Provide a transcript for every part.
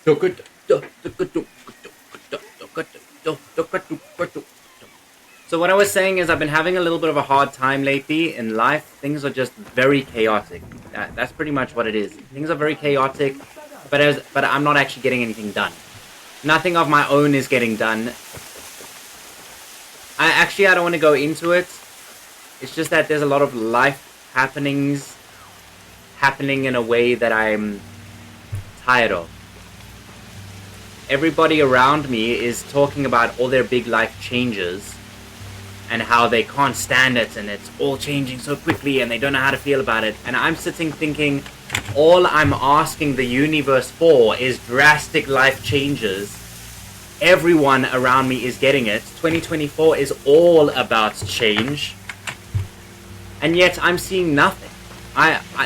So what I was saying is I've been having a little bit of a hard time lately in life. Things are just very chaotic. That's pretty much what it is. Things are very chaotic, but I'm not actually getting anything done. Nothing of my own is getting done. I don't want to go into it. It's just that there's a lot of life happenings happening in a way that I'm tired of. Everybody around me is talking about all their big life changes and how they can't stand it and it's all changing so quickly and they don't know how to feel about it. And I'm sitting thinking, all I'm asking the universe for is drastic life changes. Everyone around me is getting it. 2024 is all about change. And yet I'm seeing nothing.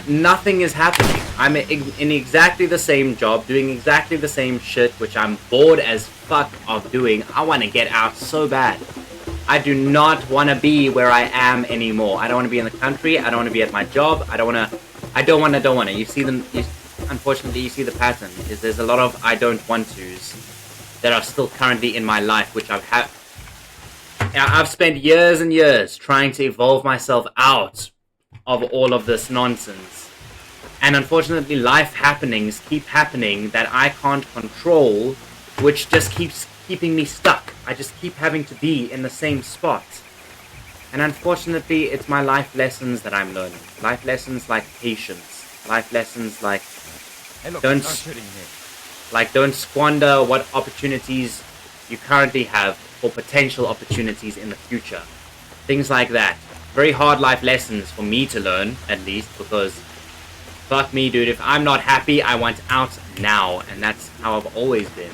Nothing is happening. I'm in exactly the same job, doing exactly the same shit, which I'm bored as fuck of doing. I want to get out so bad. I do not want to be where I am anymore. I don't want to be in the country. I don't want to be at my job. I don't want to. You see them. Unfortunately, you see the pattern. There's a lot of I don't want tos that are still currently in my life, which I've spent years and years trying to evolve myself out of all of this nonsense. And unfortunately, life happenings keep happening that I can't control, which just keeps keeping me stuck. I just keep having to be in the same spot. And unfortunately, it's my life lessons that I'm learning. Life lessons like patience. Life lessons like don't squander what opportunities you currently have for potential opportunities in the future. Things like that. Very hard life lessons for me to learn, at least, because fuck me, dude. If I'm not happy, I want out now. And that's how I've always been.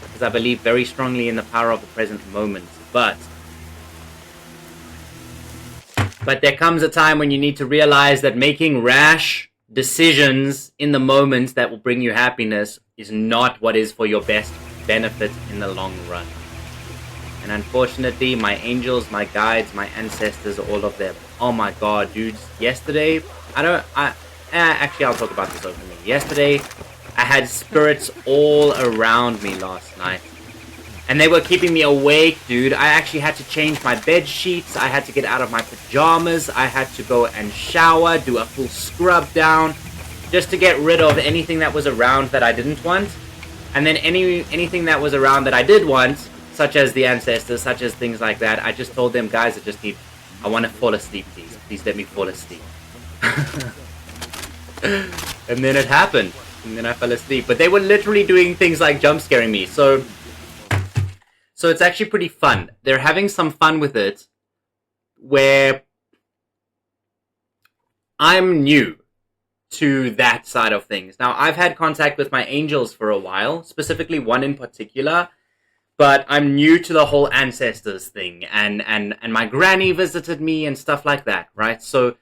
Because I believe very strongly in the power of the present moment. But there comes a time when you need to realize that making rash decisions in the moment that will bring you happiness is not what is for your best benefit in the long run. And unfortunately, my angels, my guides, my ancestors, all of them. Oh my god, dudes. Yesterday, actually, I'll talk about this openly. Yesterday, I had spirits all around me last night. And they were keeping me awake, dude. I actually had to change my bed sheets. I had to get out of my pajamas. I had to go and shower, do a full scrub down, just to get rid of anything that was around that I didn't want. And then anything that was around that I did want, such as the ancestors, such as things like that, I just told them, guys, I want to fall asleep, please. Please let me fall asleep. And then it happened. And then I fell asleep. But they were literally doing things like jump scaring me. So it's actually pretty fun. They're having some fun with it, where I'm new to that side of things. Now, I've had contact with my angels for a while, specifically one in particular, but I'm new to the whole ancestors thing, and my granny visited me and stuff like that, right? So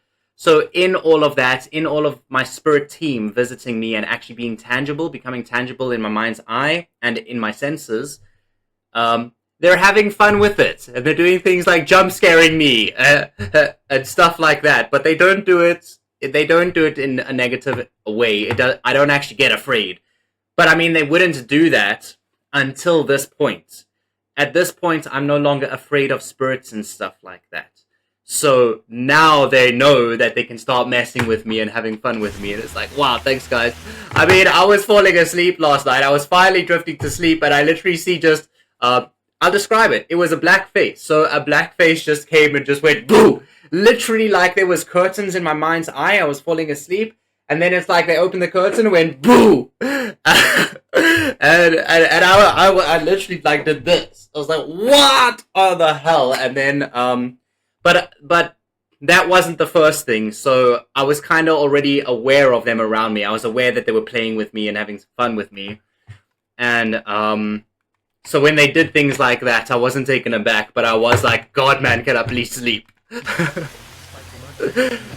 in all of that, in all of my spirit team visiting me and actually being tangible, becoming tangible in my mind's eye and in my senses, they're having fun with it, and they're doing things like jump scaring me and stuff like that. But they don't do it. They don't do it in a negative way. I don't actually get afraid. But I mean, they wouldn't do that until this point. At this point, I'm no longer afraid of spirits and stuff like that. So now they know that they can start messing with me and having fun with me. And it's like, wow, thanks, guys. I mean, I was falling asleep last night. I was finally drifting to sleep, and I literally see just, I'll describe it. It was a black face. So a black face just came and just went, boo! Literally like there was curtains in my mind's eye. I was falling asleep. And then it's like they opened the curtain and went, boo! and I literally like did this. I was like, what the hell? And then, but that wasn't the first thing. So I was kind of already aware of them around me. I was aware that they were playing with me and having fun with me. And, so when they did things like that, I wasn't taken aback, but I was like, God, man, can I please sleep?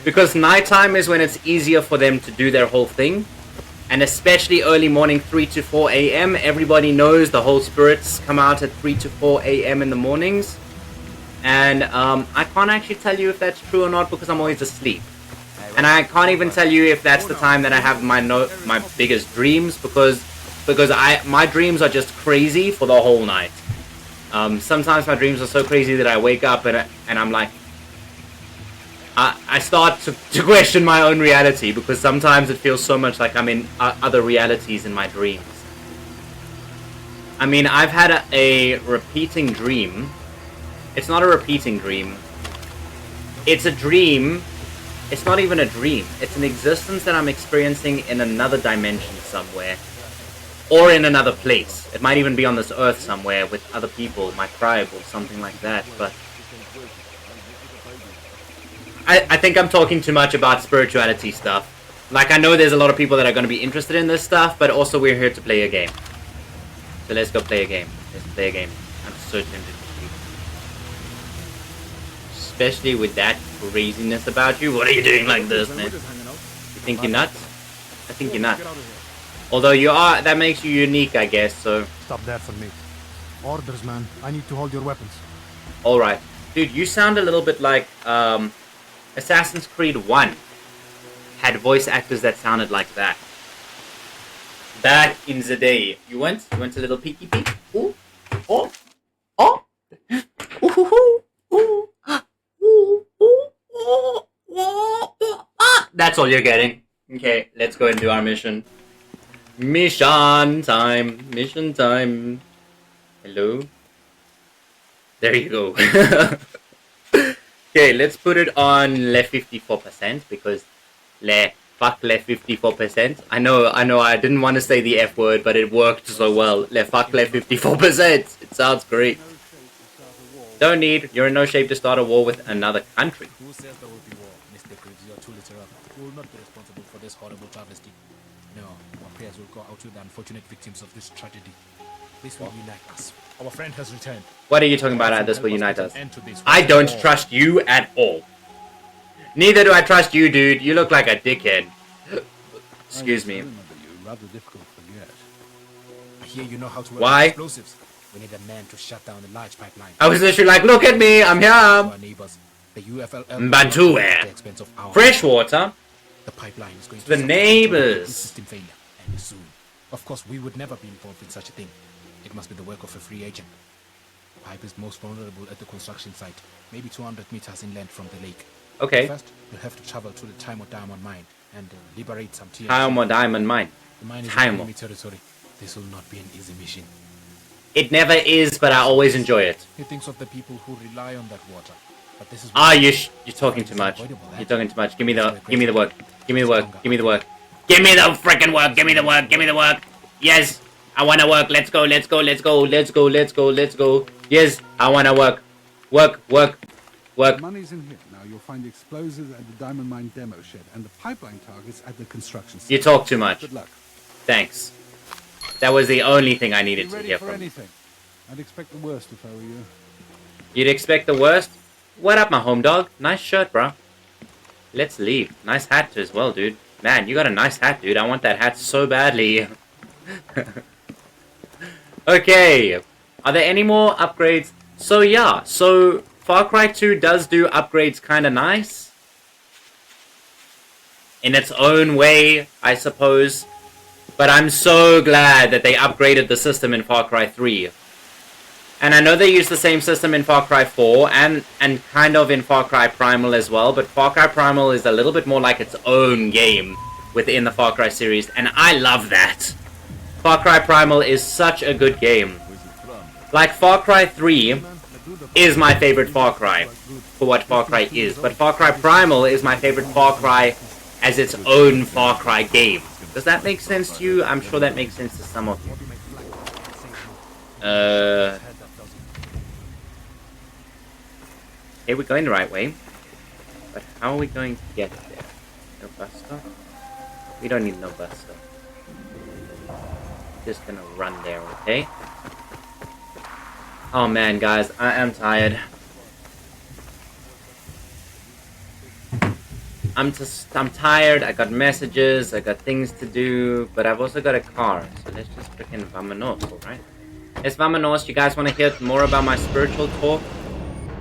Because nighttime is when it's easier for them to do their whole thing. And especially early morning, 3 to 4 a.m. Everybody knows the whole spirits come out at 3 to 4 a.m. in the mornings. And I can't actually tell you if that's true or not because I'm always asleep. And I can't even tell you if that's the time that I have my biggest dreams, because because my dreams are just crazy for the whole night. Sometimes my dreams are so crazy that I wake up and I'm like, I start to question my own reality, because sometimes it feels so much like I'm in other realities in my dreams. I mean, I've had a repeating dream. It's not a repeating dream. It's a dream. It's not even a dream. It's an existence that I'm experiencing in another dimension somewhere. Or in another place. It might even be on this earth somewhere with other people, my tribe or something like that, but... I think I'm talking too much about spirituality stuff. Like, I know there's a lot of people that are going to be interested in this stuff, but also we're here to play a game. So let's go play a game. Let's play a game. I'm so tempted to sleep. Especially with that craziness about you. What are you doing like this, man? You think you're nuts? I think you're nuts. Although you are, that makes you unique, I guess, so... Stop that for me. Orders, man. I need to hold your weapons. Alright. Dude, you sound a little bit like, Assassin's Creed 1 had voice actors that sounded like that. Back in the day. You went a little peeky peek? Ooh. Oh. Oh. Ooh. Ooh. That's all you're getting. Okay, let's go and do our mission. Mission time. Mission time. Hello? There you go. Okay, let's put it on le 54% because fuck le 54%. I know I didn't want to say the F word, but it worked so well. Fuck le 54%. It sounds great. Don't need. You're in no shape to start a war with another country. Who says there will be war? Mr. Kribs, you're too literal. You will not be responsible for this horrible travesty. No, our prayers will go out to the unfortunate victims of this tragedy. This will unite us. Our friend has returned. What are you talking about? This will unite us. I don't trust you at all. Neither do I trust you, dude. You look like a dickhead. Excuse me. Rather difficult to forget. I hear you know how to work Why? explosives. We need a man to shut down the large pipeline. I was literally like, look at me, I'm here. Our neighbors, the UFL Bantu at the expense of our freshwater. The pipeline is going to The neighbors. System failure, and soon. Of course, we would never be involved in such a thing. It must be the work of a free agent. The pipe is most vulnerable at the construction site, maybe 200 meters inland from the lake. Okay. First, we'll have to travel to the Time of Diamond mine and liberate some TNT. Time or diamond mine. The mine is Time. enemy territory. This will not be an easy mission. It never is, but I always enjoy it. He thinks of the people who rely on that water. But this is you're talking too much. You're talking too much. Give me the work. Give me the work. Give me the work. Give me the freaking work. Give me the work. Give me the work. Yes, I wanna work. Let's go. Let's go. Let's go. Let's go. Let's go. Let's go. Yes, I wanna work. Work. Work. Work. Money's in here. Now you'll find the explosives at the diamond mine demo shed and the pipeline targets at the construction site. You talk too much. Good luck. Thanks. That was the only thing I needed Be to ready hear for from you. anything. I'd expect the worst if I were you. You'd expect the worst? What up, my home dog? Nice shirt, bro. Let's leave. Nice hat as well, dude. Man, you got a nice hat, dude. I want that hat so badly. Okay. Are there any more upgrades? So, yeah. So, Far Cry 2 does do upgrades kind of nice. In its own way, I suppose. But I'm so glad that they upgraded the system in Far Cry 3. And I know they use the same system in Far Cry 4 and kind of in Far Cry Primal as well, but Far Cry Primal is a little bit more like its own game within the Far Cry series, and I love that. Far Cry Primal is such a good game. Like, Far Cry 3 is my favorite Far Cry for what Far Cry is, but Far Cry Primal is my favorite Far Cry as its own Far Cry game. Does that make sense to you? I'm sure that makes sense to some of you. Okay, we're going the right way. But how are we going to get there? No bus stop? We don't need no bus stop. Just gonna run there, okay? Oh man, guys, I am tired. I'm tired, I got messages, I got things to do, but I've also got a car, so let's just freaking vamonos, alright? Let's vamonos. You guys want to hear more about my spiritual talk?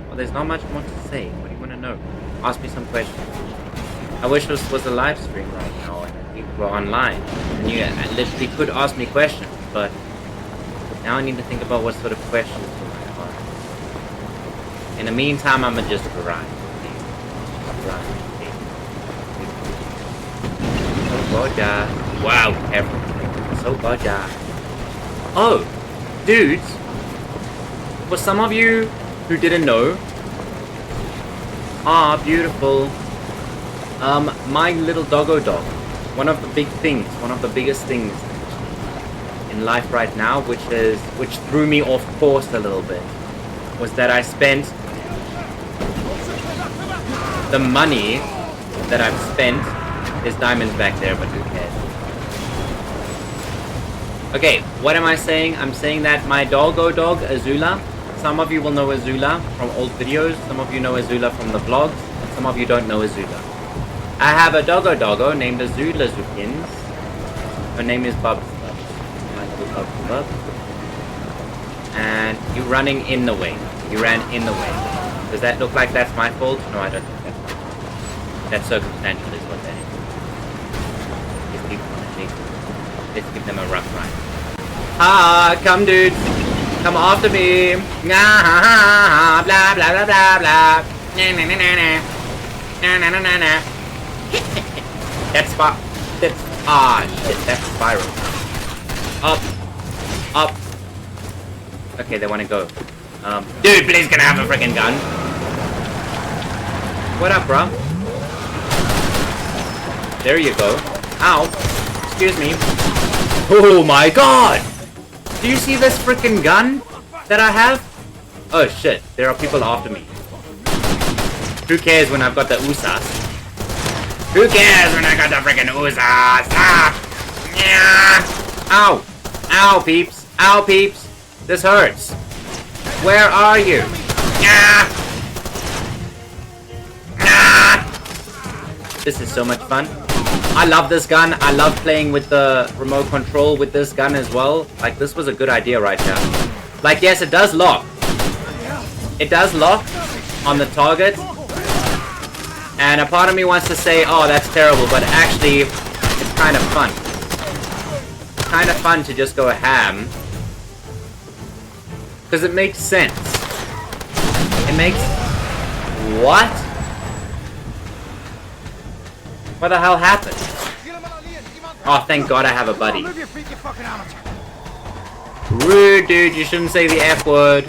Well, there's not much more to say. What do you want to know? Ask me some questions. I wish this was a live stream right now and people were online. And you literally could ask me questions. but now I need to think about what sort of questions to ask. In the meantime, I'm gonna just grind. So gorgeous. Wow, everything. So gorgeous. Oh, dudes. For some of you who didn't know, beautiful. My little doggo dog. One of the biggest things in life right now, which threw me off course a little bit, was that I spent the money that I've spent. There's diamonds back there, but who cares? Okay, what am I saying? I'm saying that my doggo dog, Azula. Some of you will know Azula from old videos. Some of you know Azula from the vlogs. And some of you don't know Azula. I have a doggo named Azula Zukins. Her name is Bubs. My little Bubs. And you're running in the way. You ran in the way. Does that look like that's my fault? No, I don't think that's my fault. That's circumstantial is what that is. Let's give them a rough ride. Come dude. Come after me. Blah blah blah blah blah. Nah nah nah nah. Nah nah nah nah nah. That's shit, that's spiral. Up. Okay, they wanna go. Dude, please can I have a freaking gun? What up, bro? There you go. Ow. Excuse me. Oh my god! Do you see this freaking gun that I have? Oh shit, there are people after me. Who cares when I've got the Usas? Who cares when I got the freaking Usas? Yeah. Ow! Ow, peeps! Ow, peeps! This hurts. Where are you? Yeah. This is so much fun. I love this gun. I love playing with the remote control with this gun as well. Like, this was a good idea right now. Like, yes, it does lock. It does lock on the target. And a part of me wants to say, oh, that's terrible. But actually, it's kind of fun. It's kind of fun to just go ham. Because it makes sense. It makes... What? What the hell happened? Oh, thank God I have a buddy. Rude, dude. You shouldn't say the F word.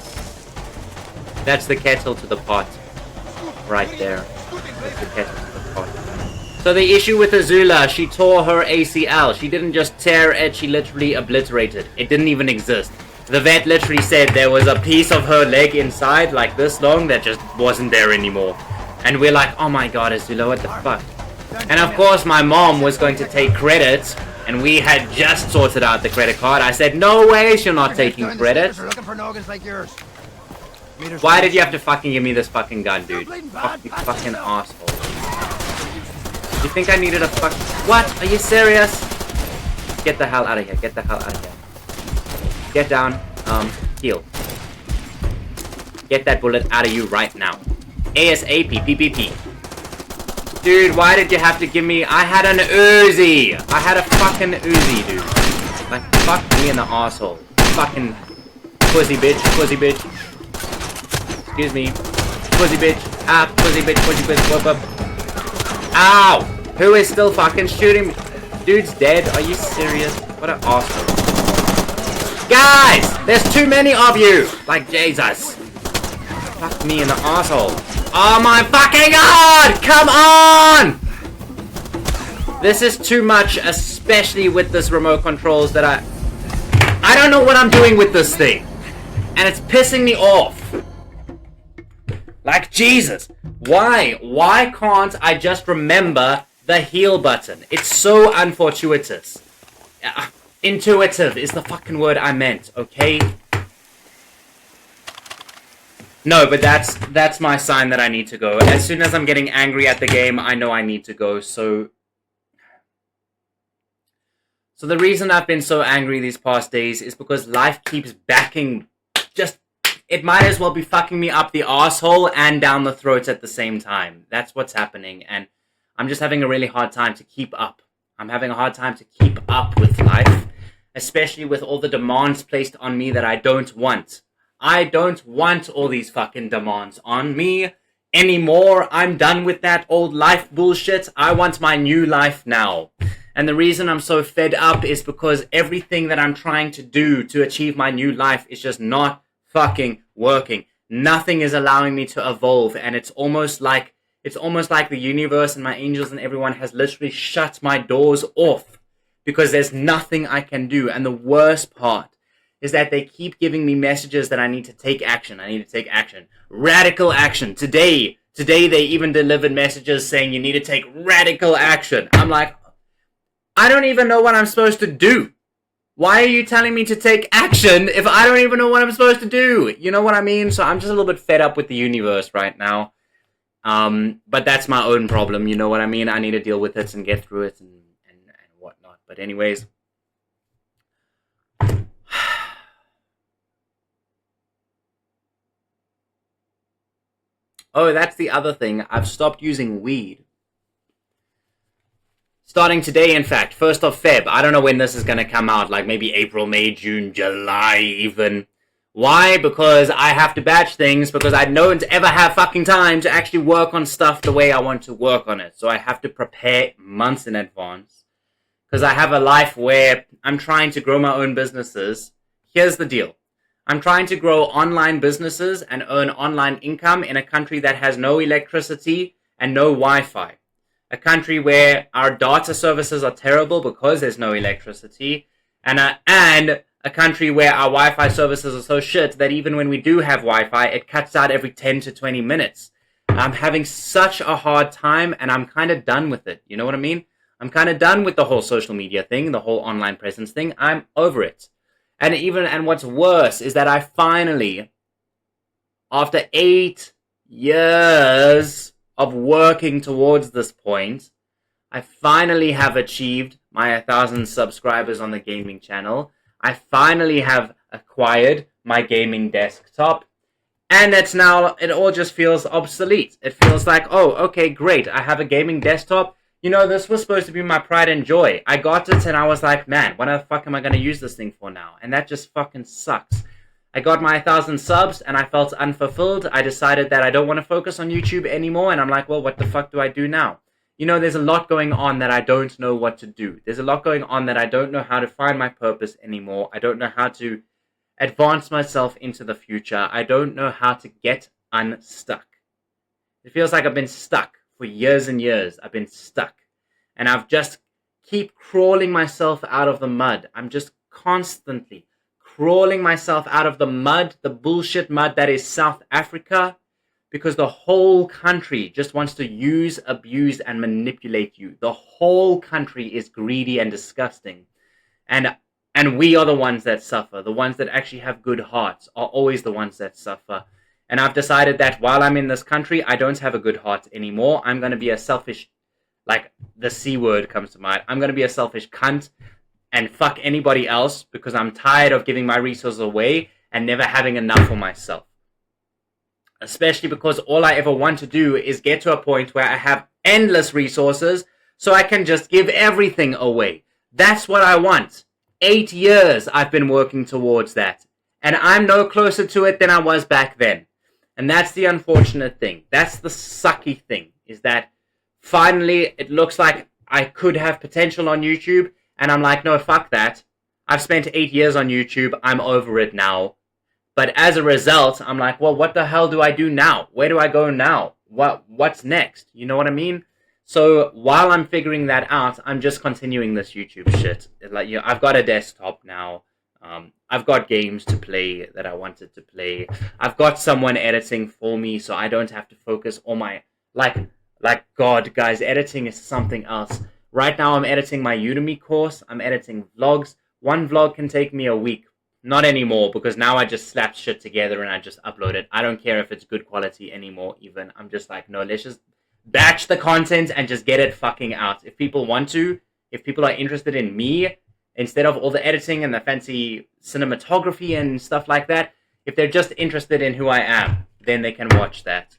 That's the kettle to the pot. Right there. That's the kettle to the pot. So the issue with Azula, she tore her ACL. She didn't just tear it, she literally obliterated. It didn't even exist. The vet literally said there was a piece of her leg inside, like this long, that just wasn't there anymore. And we're like, oh my god, Azula, what the fuck? And of course, my mom was going to take credit, and we had just sorted out the credit card. I said, no way, you're not taking credit. Why did you have to fucking give me this fucking gun, dude? Fuck, you fucking asshole. You think I needed a fuck... What? Are you serious? Get the hell out of here. Get the hell out of here. Get down. Heal. Get that bullet out of you right now. ASAP. PPP. Dude, why did you have to give me... I had an Uzi. I had a fucking Uzi, dude. Like, fuck me in the asshole. Fucking pussy bitch. Pussy bitch. Excuse me. Pussy bitch. Ah, pussy bitch. Pussy bitch. Whoop, whoop. Ow! Who is still fucking shooting me? Dude's dead. Are you serious? What an asshole. Guys! There's too many of you! Like, Jesus. Fuck me in the asshole. Oh my fucking god! Come on! This is too much, especially with this remote controls that I don't know what I'm doing with this thing. And it's pissing me off. Like, Jesus. Why? Why can't I just remember the heal button? It's so unfortuitous. Intuitive is the fucking word I meant, okay? No, but that's my sign that I need to go. As soon as I'm getting angry at the game, I know I need to go, so the reason I've been so angry these past days is because life keeps backing. It might as well be fucking me up the asshole and down the throats at the same time. That's what's happening, and I'm just having a really hard time to keep up. I'm having a hard time to keep up with life, especially with all the demands placed on me that I don't want. I don't want all these fucking demands on me anymore. I'm done with that old life bullshit. I want my new life now. And the reason I'm so fed up is because everything that I'm trying to do to achieve my new life is just not fucking working. Nothing is allowing me to evolve, and it's almost like the universe and my angels and everyone has literally shut my doors off because there's nothing I can do. And the worst part is that they keep giving me messages that I need to take action. I need to take action. Radical action. Today they even delivered messages saying you need to take radical action. I'm like, I don't even know what I'm supposed to do. Why are you telling me to take action if I don't even know what I'm supposed to do? You know what I mean? So I'm just a little bit fed up with the universe right now. But that's my own problem. You know what I mean? I need to deal with it and get through it and whatnot. But anyways. Oh, that's the other thing. I've stopped using weed. Starting today, in fact, 1st of Feb. I don't know when this is going to come out, like maybe April, May, June, July even. Why? Because I have to batch things, because I don't ever have fucking time to actually work on stuff the way I want to work on it. So I have to prepare months in advance. Because I have a life where I'm trying to grow my own businesses. Here's the deal. I'm trying to grow online businesses and earn online income in a country that has no electricity and no Wi-Fi. A country where our data services are terrible because there's no electricity, and a country where our Wi-Fi services are so shit that even when we do have Wi-Fi, it cuts out every 10 to 20 minutes. I'm having such a hard time, and I'm kind of done with it. You know what I mean? I'm kind of done with the whole social media thing, the whole online presence thing. I'm over it. And what's worse is that I finally, after 8 years of working towards this point, I finally have achieved my 1,000 subscribers on the gaming channel. I finally have acquired my gaming desktop, and it all just feels obsolete. It feels like, oh, okay, great, I have a gaming desktop. You know, this was supposed to be my pride and joy. I got it, and I was like, man, what the fuck am I going to use this thing for now? And that just fucking sucks. I got my 1,000 subs, and I felt unfulfilled. I decided that I don't want to focus on YouTube anymore, and I'm like, well, what the fuck do I do now? You know, there's a lot going on that I don't know what to do. There's a lot going on that I don't know how to find my purpose anymore. I don't know how to advance myself into the future. I don't know how to get unstuck. It feels like I've been stuck for years and years. I've been stuck. And I've just keep crawling myself out of the mud. I'm just constantly crawling myself out of the mud, the bullshit mud that is South Africa, because the whole country just wants to use, abuse, and manipulate you. The whole country is greedy and disgusting. And we are the ones that suffer. The ones that actually have good hearts are always the ones that suffer. And I've decided that while I'm in this country, I don't have a good heart anymore. I'm going to be a selfish, like the C word comes to mind. I'm going to be a selfish cunt and fuck anybody else because I'm tired of giving my resources away and never having enough for myself. Especially because all I ever want to do is get to a point where I have endless resources so I can just give everything away. That's what I want. 8 years I've been working towards that. And I'm no closer to it than I was back then. And that's the unfortunate thing. That's the sucky thing, is that finally it looks like I could have potential on YouTube, and I'm like, no, fuck that. I've spent 8 years on YouTube. I'm over it now. But as a result, I'm like, well, what the hell do I do now? Where do I go now? What's next? You know what I mean? So while I'm figuring that out, I'm just continuing this YouTube shit. Like, you know, I've got a desktop now. I've got games to play that I wanted to play. I've got someone editing for me, so I don't have to focus on my God, guys, editing is something else. Right now, I'm editing my Udemy course. I'm editing vlogs. One vlog can take me a week. Not anymore, because now I just slap shit together and I just upload it. I don't care if it's good quality anymore, even. I'm just like, no, let's just batch the content and just get it fucking out. If people want to, if people are interested in me, instead of all the editing and the fancy cinematography and stuff like that, if they're just interested in who I am, then they can watch that.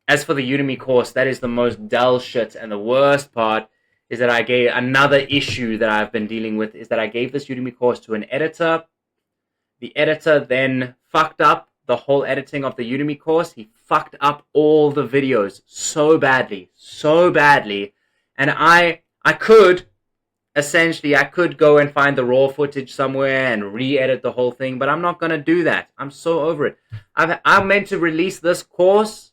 As for the Udemy course, that is the most dull shit, and the worst part is that I gave another issue that I've been dealing with is that I gave this Udemy course to an editor. The editor then fucked up the whole editing of the Udemy course. He fucked up all the videos so badly. And I could go and find the raw footage somewhere and re-edit the whole thing, but I'm not going to do that. I'm so over it. I'm meant to release this course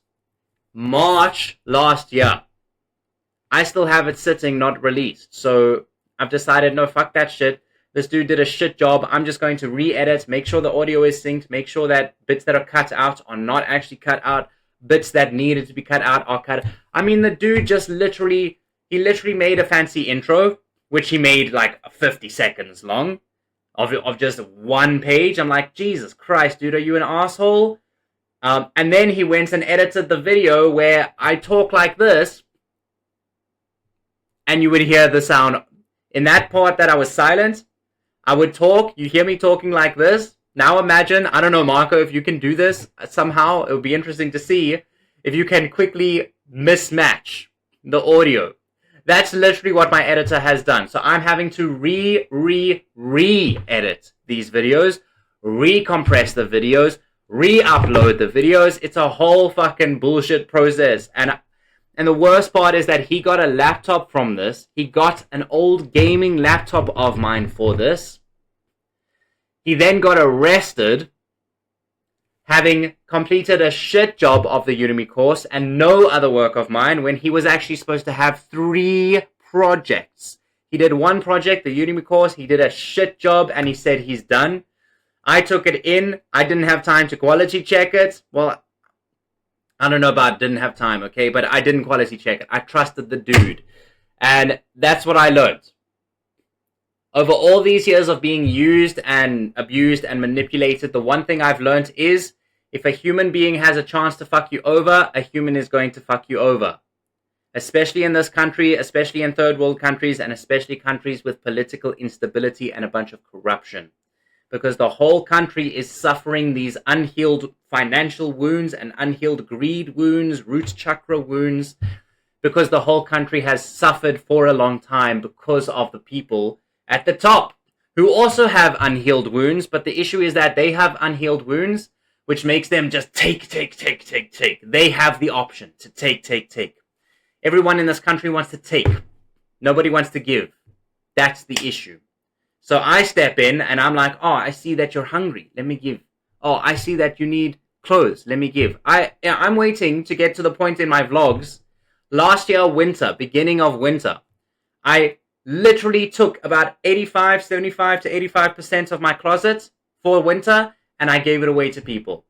March last year. I still have it sitting, not released. So I've decided, no, fuck that shit. This dude did a shit job. I'm just going to re-edit, make sure the audio is synced, make sure that bits that are cut out are not actually cut out, bits that needed to be cut out are cut. I mean, the dude just literally made a fancy intro, which he made like 50 seconds long, of just one page. I'm like, Jesus Christ, dude, are you an asshole? And then he went and edited the video where I talk like this, and you would hear the sound. In that part that I was silent, I would talk, you hear me talking like this. Now imagine, I don't know, Marco, if you can do this somehow, it would be interesting to see if you can quickly mismatch the audio. That's literally what my editor has done. So I'm having to re-edit these videos, recompress the videos, re-upload the videos. It's a whole fucking bullshit process. And the worst part is that he got a laptop from this. He got an old gaming laptop of mine for this. He then got arrested, having completed a shit job of the Udemy course and no other work of mine, when he was actually supposed to have 3 projects. He did 1 project, the Udemy course. He did a shit job and he said he's done. I took it in. I didn't have time to quality check it. Well, I don't know about didn't have time, okay? But I didn't quality check it. I trusted the dude. And that's what I learned. Over all these years of being used and abused and manipulated, the one thing I've learned is if a human being has a chance to fuck you over, a human is going to fuck you over. Especially in this country, especially in third world countries, and especially countries with political instability and a bunch of corruption. Because the whole country is suffering these unhealed financial wounds and unhealed greed wounds, root chakra wounds, because the whole country has suffered for a long time because of the people at the top, who also have unhealed wounds, but the issue is that they have unhealed wounds, which makes them just take. They have the option to take. Everyone in this country wants to take. Nobody wants to give. That's the issue. So I step in and I'm like, oh, I see that you're hungry. Let me give. Oh, I see that you need clothes. Let me give. I'm waiting to get to the point in my vlogs. Last year, winter, beginning of winter, I literally took about 75 to 85% of my closet for winter and I gave it away to people.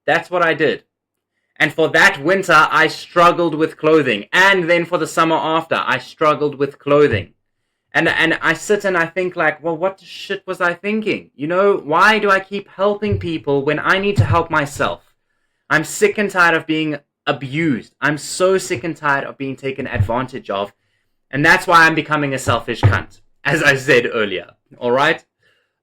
That's what I did. And for that winter, I struggled with clothing. And then for the summer after, I struggled with clothing. And I sit and I think like, well, what the shit was I thinking? You know, why do I keep helping people when I need to help myself? I'm sick and tired of being abused. I'm so sick and tired of being taken advantage of. And that's why I'm becoming a selfish cunt, as I said earlier. All right?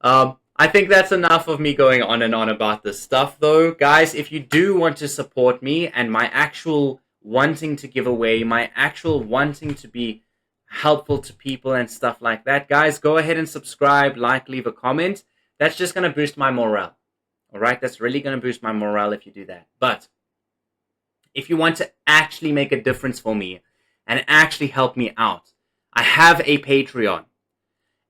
I think that's enough of me going on and on about this stuff, though. Guys, if you do want to support me and my actual wanting to give away, my actual wanting to be helpful to people and stuff like that, guys, go ahead and subscribe, like, leave a comment. That's just going to boost my morale. All right? That's really going to boost my morale if you do that. But if you want to actually make a difference for me and actually help me out, I have a Patreon.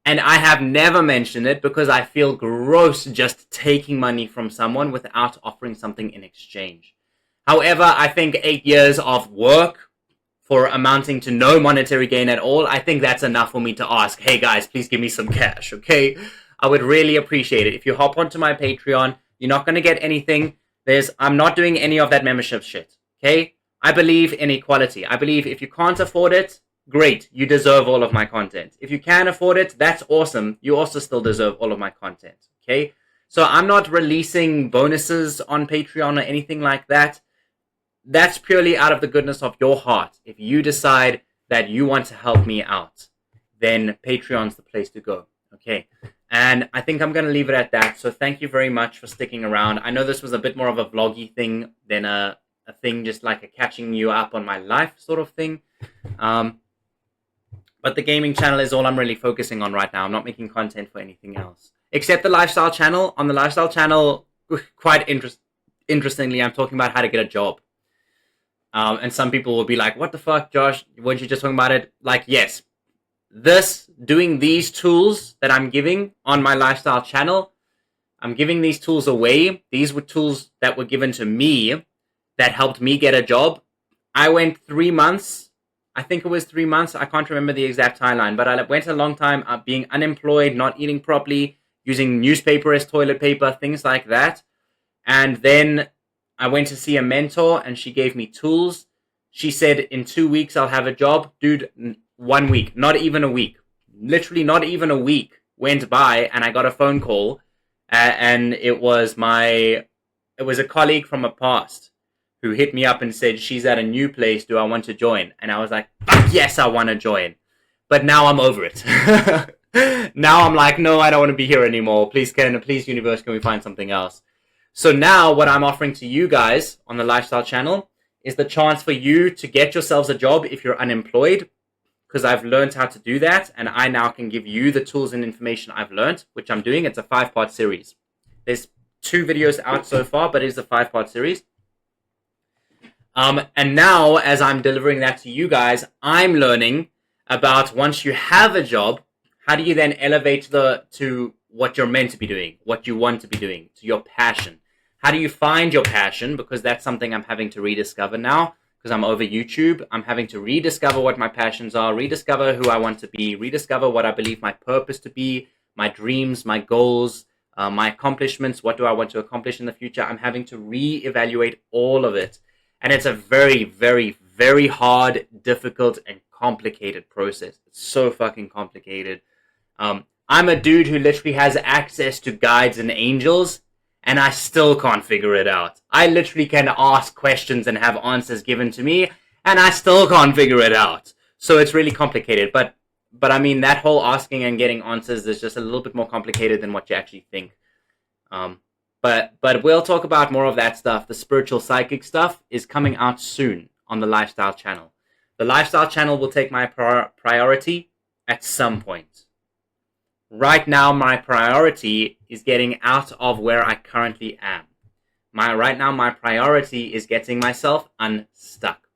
And I have never mentioned it because I feel gross just taking money from someone without offering something in exchange. However, I think 8 years of work for amounting to no monetary gain at all, I think that's enough for me to ask, hey guys, please give me some cash, okay? I would really appreciate it. If you hop onto my Patreon, you're not going to get anything. I'm not doing any of that membership shit, okay? I believe in equality. I believe if you can't afford it, great, you deserve all of my content. If you can afford it, that's awesome. You also still deserve all of my content, okay? So I'm not releasing bonuses on Patreon or anything like that. That's purely out of the goodness of your heart. If you decide that you want to help me out, then Patreon's the place to go, okay? And I think I'm going to leave it at that. So thank you very much for sticking around. I know this was a bit more of a vloggy thing than a thing just like a catching you up on my life sort of thing. But the gaming channel is all I'm really focusing on right now. I'm not making content for anything else. Except the lifestyle channel. On the lifestyle channel, quite interestingly, I'm talking about how to get a job. And some people will be like, what the fuck, Josh? Weren't you just talking about it? Like, yes. Doing these tools that I'm giving on my lifestyle channel, I'm giving these tools away. These were tools that were given to me that helped me get a job. I went 3 months. I think it was 3 months. I can't remember the exact timeline, but I went a long time being unemployed, not eating properly, using newspaper as toilet paper, things like that. And then I went to see a mentor and she gave me tools. She said, in 2 weeks, I'll have a job. Dude, 1 week, not even a week. Literally not even a week went by and I got a phone call. And it was a colleague from a past who hit me up and said, she's at a new place, do I want to join? And I was like, fuck yes, I want to join. But now I'm over it. Now I'm like, no, I don't want to be here anymore. Please, universe, can we find something else? So now what I'm offering to you guys on the lifestyle channel is the chance for you to get yourselves a job if you're unemployed, because I've learned how to do that, and I now can give you the tools and information I've learned, which I'm doing. It's a 5-part series. There's 2 videos out so far, but it's a 5-part series. And now, as I'm delivering that to you guys, I'm learning about, once you have a job, how do you then elevate to what you're meant to be doing, what you want to be doing, to your passion. How do you find your passion? Because that's something I'm having to rediscover now. Because I'm over YouTube, I'm having to rediscover what my passions are, rediscover who I want to be, rediscover what I believe my purpose to be, my dreams, my goals, my accomplishments, what do I want to accomplish in the future. I'm having to reevaluate all of it. And it's a very, very, very hard, difficult, and complicated process. It's so fucking complicated. I'm a dude who literally has access to guides and angels, and I still can't figure it out. I literally can ask questions and have answers given to me, and I still can't figure it out. So it's really complicated. But I mean, that whole asking and getting answers is just a little bit more complicated than what you actually think. But we'll talk about more of that stuff. The spiritual psychic stuff is coming out soon on the lifestyle channel. The lifestyle channel will take my priority at some point. Right now, my priority is getting out of where I currently am. Right now, my priority is getting myself unstuck.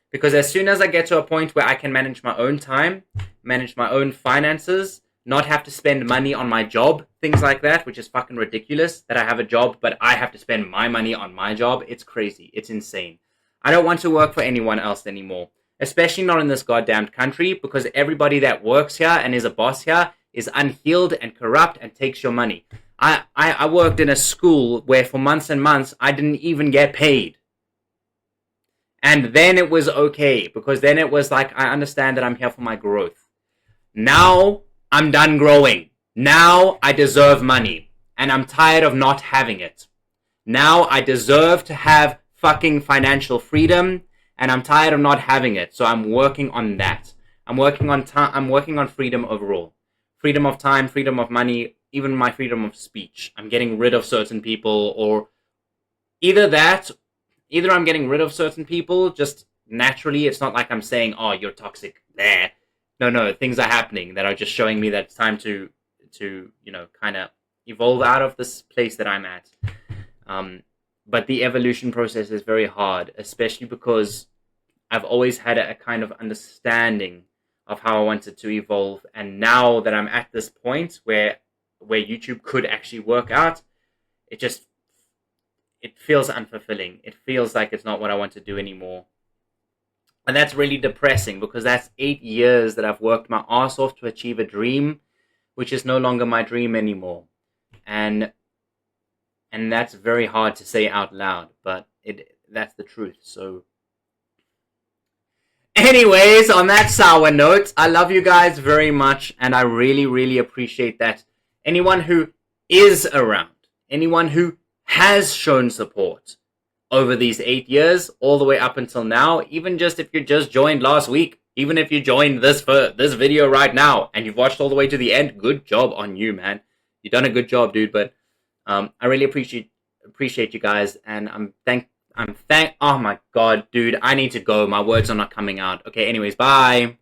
Because as soon as I get to a point where I can manage my own time, manage my own finances, not have to spend money on my job, things like that, which is fucking ridiculous that I have a job, but I have to spend my money on my job. It's crazy. It's insane. I don't want to work for anyone else anymore, especially not in this goddamn country, because everybody that works here and is a boss here is unhealed and corrupt and takes your money. I worked in a school where for months and months I didn't even get paid. And then it was okay, because then it was like, I understand that I'm here for my growth. Now I'm done growing. Now I deserve money, and I'm tired of not having it. Now I deserve to have fucking financial freedom, and I'm tired of not having it. So I'm working on that. I'm working on freedom overall. Freedom of time, freedom of money, even my freedom of speech. I'm getting rid of certain people, or either I'm getting rid of certain people just naturally. It's not like I'm saying, oh, you're toxic there. No, things are happening that are just showing me that it's time to kind of evolve out of this place that I'm at. But the evolution process is very hard, especially because I've always had a kind of understanding of how I wanted to evolve, and now that I'm at this point where YouTube could actually work out, it feels unfulfilling. It feels like it's not what I want to do anymore. And that's really depressing, because that's 8 years that I've worked my ass off to achieve a dream, which is no longer my dream anymore. And that's very hard to say out loud, but that's the truth. So anyways, on that sour note, I love you guys very much, and I really, really appreciate that. Anyone who is around, anyone who has shown support over these 8 years, all the way up until now, even just if you just joined last week, even if you joined this video right now, and you've watched all the way to the end, good job on you, man. You've done a good job, dude, but I really appreciate you guys, and oh my god, dude, I need to go. My words are not coming out. Okay, anyways, bye.